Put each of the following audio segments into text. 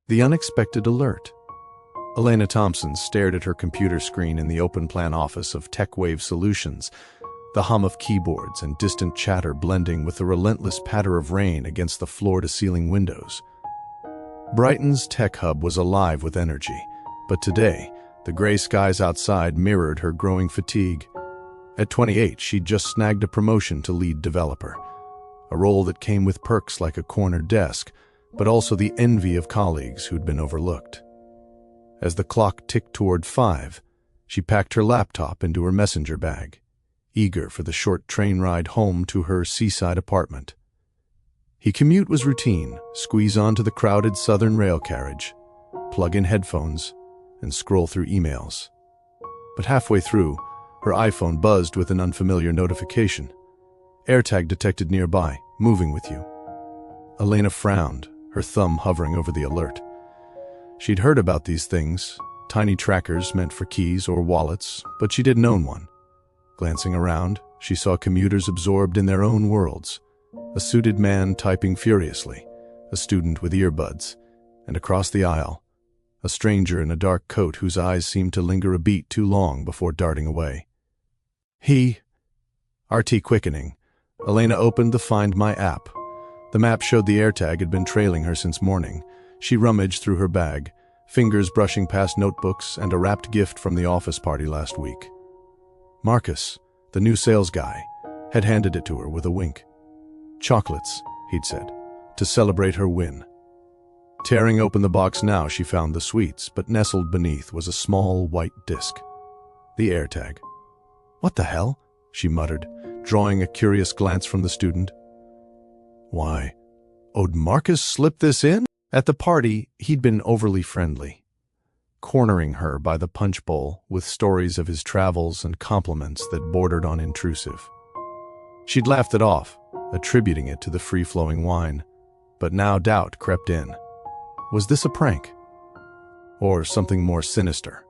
The unexpected alert. Elena Thompson stared at her computer screen in the open-plan office of TechWave Solutions, the hum of keyboards and distant chatter blending with the relentless patter of rain against the floor-to-ceiling windows. Brighton's tech hub was alive with energy, but today, the gray skies outside mirrored her growing fatigue. At 28, she'd just snagged a promotion to lead developer, a role that came with perks like a corner desk, but also the envy of colleagues who'd been overlooked. As the clock ticked toward 5, she packed her laptop into her messenger bag, eager for the short train ride home to her seaside apartment. Her commute was routine: squeeze onto the crowded Southern rail carriage, plug in headphones, and scroll through emails. But halfway through, her iPhone buzzed with an unfamiliar notification. AirTag detected nearby, moving with you. Elena frowned, her thumb hovering over the alert. She'd heard about these things, tiny trackers meant for keys or wallets, but she didn't own one. Glancing around, she saw commuters absorbed in their own worlds. A suited man typing furiously, a student with earbuds, and across the aisle, a stranger in a dark coat whose eyes seemed to linger a beat too long before darting away. RT quickening. Elena opened the Find My app. The map showed the AirTag had been trailing her since morning. She rummaged through her bag, fingers brushing past notebooks and a wrapped gift from the office party last week. Marcus, the new sales guy, had handed it to her with a wink. "Chocolates," he'd said, to celebrate her win. Tearing open the box now, she found the sweets, but nestled beneath was a small white disc. The AirTag. "What the hell?" she muttered, drawing a curious glance from the student. "Why, would Marcus slip this in?" At the party, he'd been overly friendly, cornering her by the punch bowl with stories of his travels and compliments that bordered on intrusive. She'd laughed it off, attributing it to the free-flowing wine, but now doubt crept in. Was this a prank? Or something more sinister?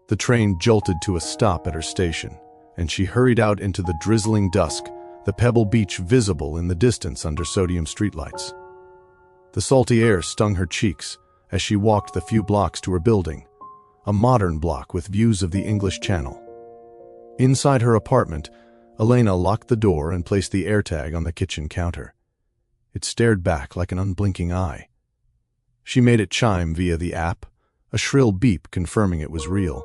The train jolted to a stop at her station, and she hurried out into the drizzling dusk, the pebble beach visible in the distance under sodium streetlights. The salty air stung her cheeks as she walked the few blocks to her building, a modern block with views of the English Channel. Inside her apartment, Elena locked the door and placed the AirTag on the kitchen counter. It stared back like an unblinking eye. She made it chime via the app, a shrill beep confirming it was real.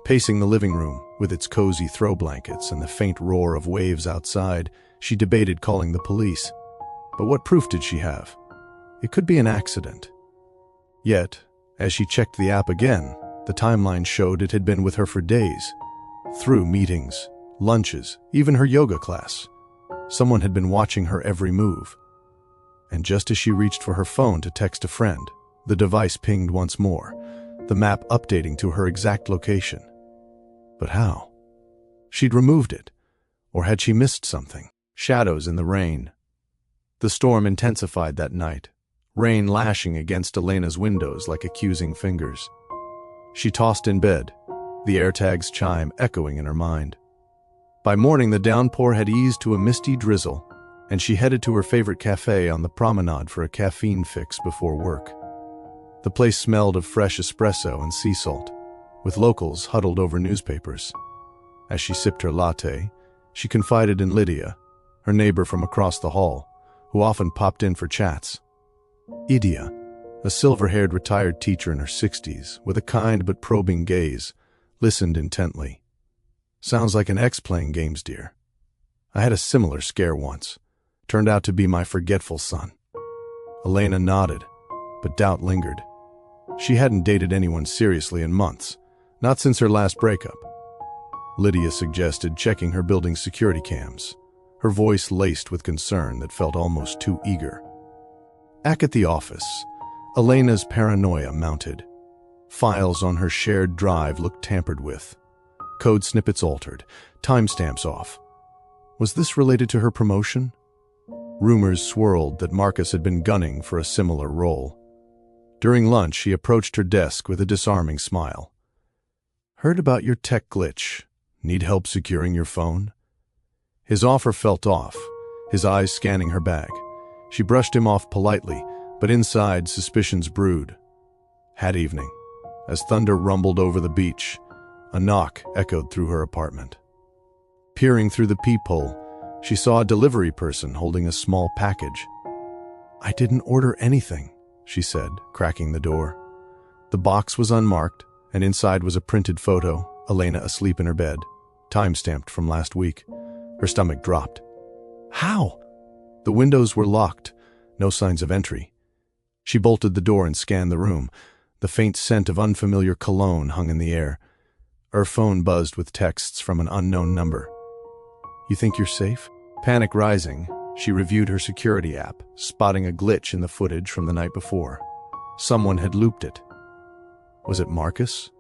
Pacing the living room, with its cozy throw blankets and the faint roar of waves outside, she debated calling the police. But what proof did she have? It could be an accident. Yet, as she checked the app again, the timeline showed it had been with her for days. Through meetings, lunches, even her yoga class. Someone had been watching her every move. And just as she reached for her phone to text a friend, the device pinged once more, the map updating to her exact location. But how? She'd removed it. Or had she missed something? Shadows in the rain. The storm intensified that night, rain lashing against Elena's windows like accusing fingers. She tossed in bed, the AirTag's chime echoing in her mind. By morning, the downpour had eased to a misty drizzle, and she headed to her favorite cafe on the promenade for a caffeine fix before work. The place smelled of fresh espresso and sea salt, with locals huddled over newspapers. As she sipped her latte, she confided in Lydia, her neighbor from across the hall, who often popped in for chats. Lydia, a silver-haired retired teacher in her 60s, with a kind but probing gaze, listened intently. "Sounds like an ex playing games, dear. I had a similar scare once. Turned out to be my forgetful son." Elena nodded, but doubt lingered. She hadn't dated anyone seriously in months, not since her last breakup. Lydia suggested checking her building's security cams, her voice laced with concern that felt almost too eager. Back at the office, Elena's paranoia mounted. Files on her shared drive looked tampered with. Code snippets altered, timestamps off. Was this related to her promotion? Rumors swirled that Marcus had been gunning for a similar role. During lunch, he approached her desk with a disarming smile. "Heard about your tech glitch. Need help securing your phone?" His offer felt off, his eyes scanning her bag. She brushed him off politely, But inside, suspicions brewed. That evening, as thunder rumbled over the beach, a knock echoed through her apartment. Peering through the peephole, she saw a delivery person holding a small package. "I didn't order anything," she said, cracking the door. The box was unmarked, and inside was a printed photo, Elena asleep in her bed, time-stamped from last week. Her stomach dropped. How? The windows were locked, no signs of entry. She bolted the door and scanned the room. The faint scent of unfamiliar cologne hung in the air. Her phone buzzed with texts from an unknown number. "You think you're safe?" Panic rising, she reviewed her security app, spotting a glitch in the footage from the night before. Someone had looped it. Was it Marcus?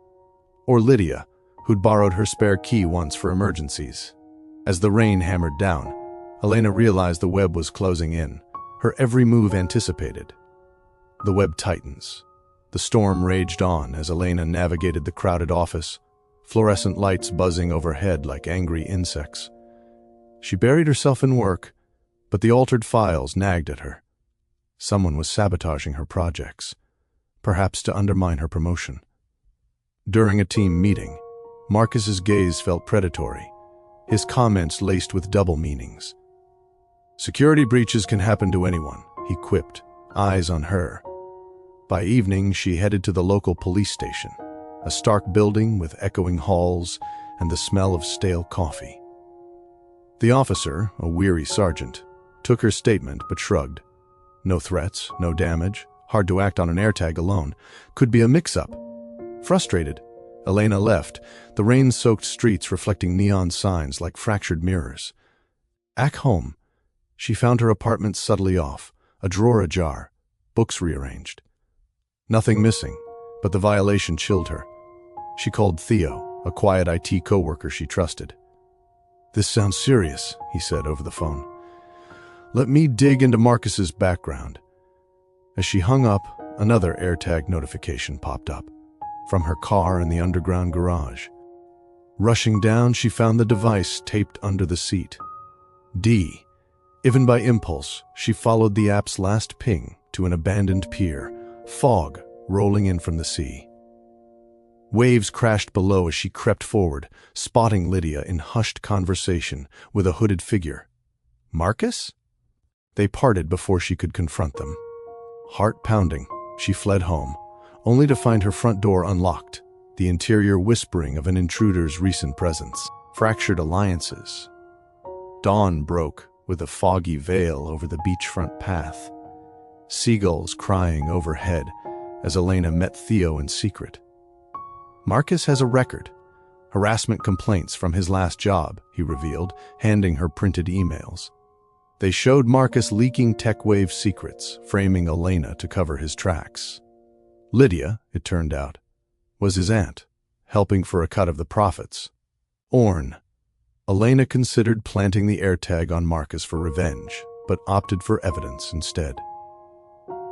Or Lydia, who'd borrowed her spare key once for emergencies? As the rain hammered down, Elena realized the web was closing in, her every move anticipated. The web tightens. The storm raged on as Elena navigated the crowded office, fluorescent lights buzzing overhead like angry insects. She buried herself in work, but the altered files nagged at her. Someone was sabotaging her projects, perhaps to undermine her promotion. During a team meeting, Marcus's gaze felt predatory, his comments laced with double meanings. "Security breaches can happen to anyone," he quipped, eyes on her. By evening, she headed to the local police station, a stark building with echoing halls and the smell of stale coffee. The officer, a weary sergeant, took her statement but shrugged. No threats, no damage, hard to act on an AirTag alone. Could be a mix-up. Frustrated, Elena left, the rain-soaked streets reflecting neon signs like fractured mirrors. Back home, she found her apartment subtly off, a drawer ajar, books rearranged. Nothing missing, but the violation chilled her. She called Theo, a quiet IT coworker she trusted. "This sounds serious," he said over the phone. "Let me dig into Marcus's background." As she hung up, another AirTag notification popped up, from her car in the underground garage. Rushing down, she found the device taped under the seat. Even by impulse, she followed the app's last ping to an abandoned pier, fog rolling in from the sea. Waves crashed below as she crept forward, spotting Lydia in hushed conversation with a hooded figure. Marcus? They parted before she could confront them. Heart pounding, she fled home, only to find her front door unlocked, the interior whispering of an intruder's recent presence. Fractured alliances. Dawn broke with a foggy veil over the beachfront path. Seagulls crying overhead as Elena met Theo in secret. Marcus has a record. Harassment complaints from his last job, he revealed, handing her printed emails. They showed Marcus leaking TechWave secrets, framing Elena to cover his tracks. Lydia, it turned out, was his aunt, helping for a cut of the profits. Orn. Elena considered planting the AirTag on Marcus for revenge, but opted for evidence instead.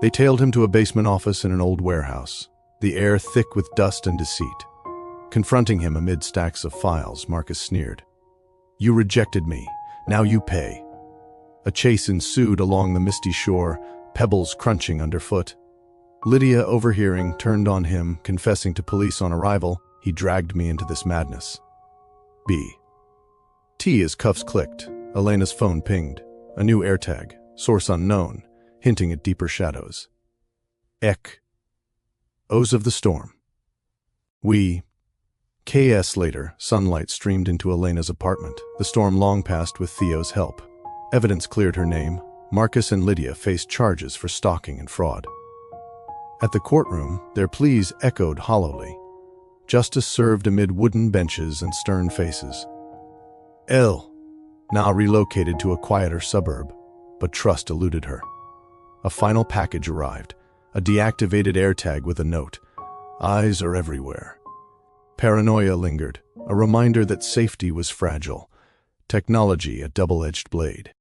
They tailed him to a basement office in an old warehouse, the air thick with dust and deceit. Confronting him amid stacks of files, Marcus sneered. "You rejected me. Now you pay." A chase ensued along the misty shore, pebbles crunching underfoot. Lydia, overhearing, turned on him, confessing to police on arrival, "He dragged me into this madness." As cuffs clicked, Elena's phone pinged. A new AirTag, source unknown, hinting at deeper shadows. O's of the storm. KS later, sunlight streamed into Elena's apartment, the storm long passed with Theo's help. Evidence cleared her name. Marcus and Lydia faced charges for stalking and fraud. At the courtroom, their pleas echoed hollowly. Justice served amid wooden benches and stern faces. Now relocated to a quieter suburb, but trust eluded her. A final package arrived, a deactivated AirTag with a note. "Eyes are everywhere." Paranoia lingered, a reminder that safety was fragile. Technology a double-edged blade.